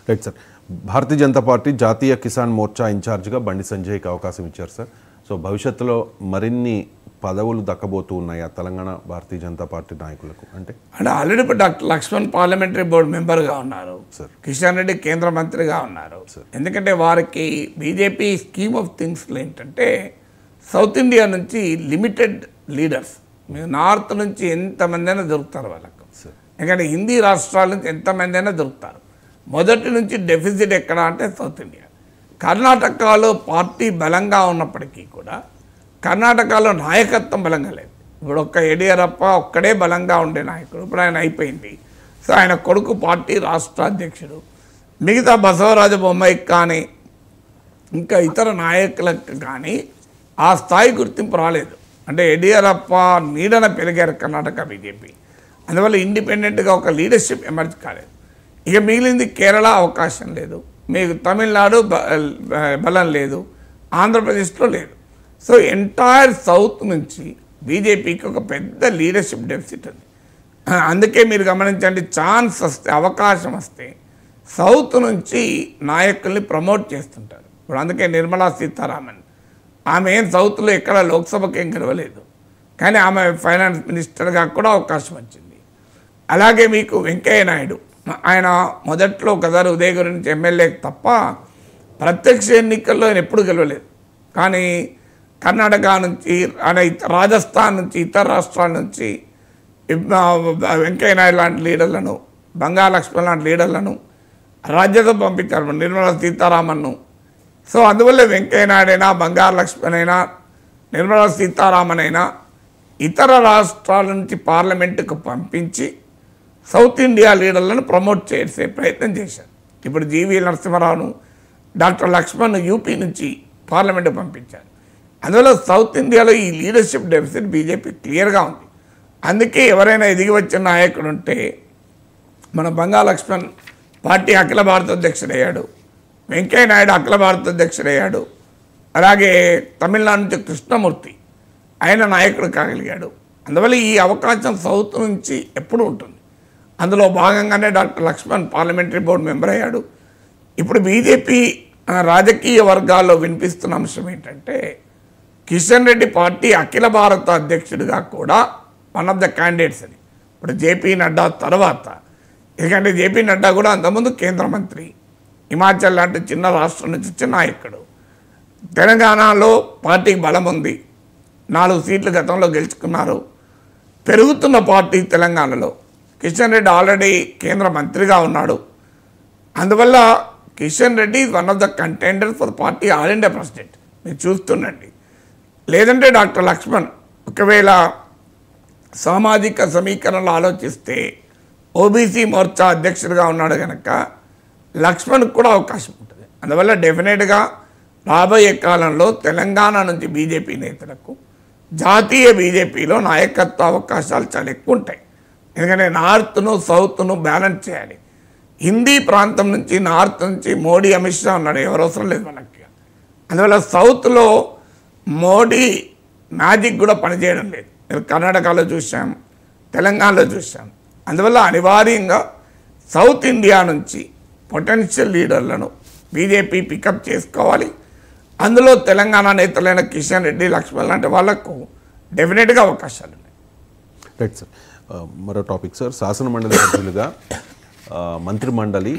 Right sir. Bharatiya Janata Party జాతీయ కిసాన్ మోర్చా ఇన్ఛార్జ్గా బండి సంజయ్కి అవకాశం ఇచ్చారు సార్. సో భవిష్యత్తులో మరిన్ని పదవులు దక్కబోతూ ఉన్నాయా తెలంగాణ భారతీయ జనతా పార్టీ నాయకులకు? అంటే ఆల్రెడీ ఇప్పుడు డాక్టర్ లక్ష్మణ్ పార్లమెంటరీ బోర్డు మెంబర్గా ఉన్నారు సార్. కిషన్ రెడ్డి కేంద్ర మంత్రిగా ఉన్నారు. ఎందుకంటే వారికి బీజేపీ స్కీమ్ ఆఫ్ థింగ్స్లో ఏంటంటే సౌత్ ఇండియా నుంచి లిమిటెడ్ లీడర్స్, నార్త్ నుంచి ఎంతమంది అయినా దొరుకుతారు వాళ్ళకు. ఎందుకంటే హిందీ రాష్ట్రాల నుంచి ఎంతమంది అయినా దొరుకుతారు. మొదటి నుంచి డెఫిసిట్ ఎక్కడ అంటే సౌత్ ఇండియా. కర్ణాటకలో పార్టీ బలంగా ఉన్నప్పటికీ కూడా కర్ణాటకలో నాయకత్వం బలంగా లేదు. ఇప్పుడు ఒక్క యడియూరప్ప ఒక్కడే బలంగా ఉండే నాయకుడు, ఇప్పుడు ఆయన అయిపోయింది. సో ఆయన కొడుకు పార్టీ రాష్ట్ర అధ్యక్షుడు. మిగతా బసవరాజ బొమ్మాయికి కానీ ఇంకా ఇతర నాయకులకు కానీ ఆ స్థాయి గుర్తింపు రాలేదు. అంటే యడియూరప్ప నీడన పెరిగారు కర్ణాటక బీజేపీ. అందువల్ల ఇండిపెండెంట్గా ఒక లీడర్షిప్ ఎమర్జ్ కాలేదు. ఇక మిగిలింది కేరళ అవకాశం లేదు, మీకు తమిళనాడు బలం లేదు, ఆంధ్రప్రదేశ్లో లేదు. సో ఎంటైర్ సౌత్ నుంచి బీజేపీకి ఒక పెద్ద లీడర్షిప్ డెఫిసిట్ ఉంది. అందుకే మీరు గమనించండి, ఛాన్స్ వస్తే అవకాశం వస్తే సౌత్ నుంచి నాయకుల్ని ప్రమోట్ చేస్తుంటారు. ఇప్పుడు అందుకే నిర్మలా సీతారామన్ ఆమె ఏం సౌత్లో ఎక్కడ లోక్సభకి ఏం గెలవలేదు, కానీ ఆమె ఫైనాన్స్ మినిస్టర్గా కూడా అవకాశం వచ్చింది. అలాగే మీకు వెంకయ్య నాయుడు, ఆయన మొదట్లో గదర్ ఉదయగిరి నుంచి ఎమ్మెల్యేకి తప్ప ప్రత్యక్ష ఎన్నికల్లో ఆయన ఎప్పుడు గెలవలేదు. కానీ కర్ణాటక నుంచి రాజస్థాన్ నుంచి ఇతర రాష్ట్రాల నుంచి వెంకయ్య నాయుడు లాంటి లీడర్లను, బంగారు లక్ష్మణ్ లాంటి లీడర్లను రాజ్యసభ పంపించారు, నిర్మలా సీతారామన్ను. సో అందువల్ల వెంకయ్య నాయుడు అయినా, బంగారు లక్ష్మణ్ అయినా, నిర్మలా సీతారామన్ అయినా ఇతర రాష్ట్రాల నుంచి పార్లమెంటుకు పంపించి సౌత్ ఇండియా లీడర్లను ప్రమోట్ చేసే ప్రయత్నం చేశారు. ఇప్పుడు జీవీ నరసింహారావును, డాక్టర్ లక్ష్మణ్ యూపీ నుంచి పార్లమెంటు పంపించారు. అందువల్ల సౌత్ ఇండియాలో ఈ లీడర్షిప్ డెఫిసిట్ బీజేపీ క్లియర్గా ఉంది. అందుకే ఎవరైనా ఎదిగి వచ్చిన నాయకుడు ఉంటే మన బంగారు లక్ష్మణ్ పార్టీ అఖిల భారత అధ్యక్షుడయ్యాడు, వెంకయ్య నాయుడు అఖిల భారత అధ్యక్షుడయ్యాడు, అలాగే తమిళనాడు నుంచి కృష్ణమూర్తి ఆయన నాయకుడు కాగలిగాడు. అందువల్ల ఈ అవకాశం సౌత్ నుంచి ఎప్పుడు ఉంటుంది. అందులో భాగంగానే doctor Laxman parliamentary board member అయ్యాడు. ఇప్పుడు బీజేపీ రాజకీయ వర్గాల్లో వినిపిస్తున్న అంశం ఏంటంటే కిషన్ రెడ్డి పార్టీ అఖిల భారత అధ్యక్షుడిగా కూడా వన్ ఆఫ్ ద క్యాండిడేట్స్ అని. ఇప్పుడు జేపీ నడ్డా తర్వాత, ఎందుకంటే జేపీ నడ్డా కూడా అంతకుముందు కేంద్ర మంత్రి, హిమాచల్ లాంటి చిన్న రాష్ట్రం నుంచి వచ్చిన నాయకుడు. తెలంగాణలో పార్టీకి బలం ఉంది, 4 సీట్లు గతంలో గెలుచుకున్నారు. పెరుగుతున్న పార్టీ తెలంగాణలో. కిషన్ రెడ్డి ఆల్రెడీ కేంద్ర మంత్రిగా ఉన్నాడు. అందువల్ల Kishan Reddy one of the contender for party all India president. మీరు చూస్తుండండి. లేదంటే డాక్టర్ లక్ష్మణ్ ఒకవేళ సామాజిక సమీకరణలు ఆలోచిస్తే ఓబీసీ మోర్చా అధ్యక్షుడిగా ఉన్నాడు కనుక లక్ష్మణ్కి కూడా అవకాశం ఉంటుంది. అందువల్ల డెఫినెట్గా రాబోయే కాలంలో తెలంగాణ నుంచి బీజేపీ నేతలకు జాతీయ బీజేపీలో నాయకత్వ అవకాశాలు చాలా ఎక్కువ ఉంటాయి. ఎందుకంటే నార్త్ను సౌత్ను బ్యాలెన్స్ చేయాలి. హిందీ ప్రాంతం నుంచి నార్త్ నుంచి మోడీ అమిత్ షా ఉన్నాడు, ఎవరు అవసరం లేదు మనకి. అందువల్ల సౌత్లో మోడీ మ్యాజిక్ కూడా పనిచేయడం లేదు. కర్ణాటకలో చూసాం, తెలంగాణలో చూసాం. అందువల్ల అనివార్యంగా సౌత్ ఇండియా నుంచి పొటెన్షియల్ లీడర్లను బీజేపీ పికప్ చేసుకోవాలి. అందులో తెలంగాణ నేతలైన కిషన్ రెడ్డి, లక్ష్మణ్ లాంటి వాళ్లకు డెఫినెట్గా అవకాశాలు ఉన్నాయి. Right sir. మరో టాపిక్ సార్, శాసనమండలి సభ్యులుగా మంత్రిమండలి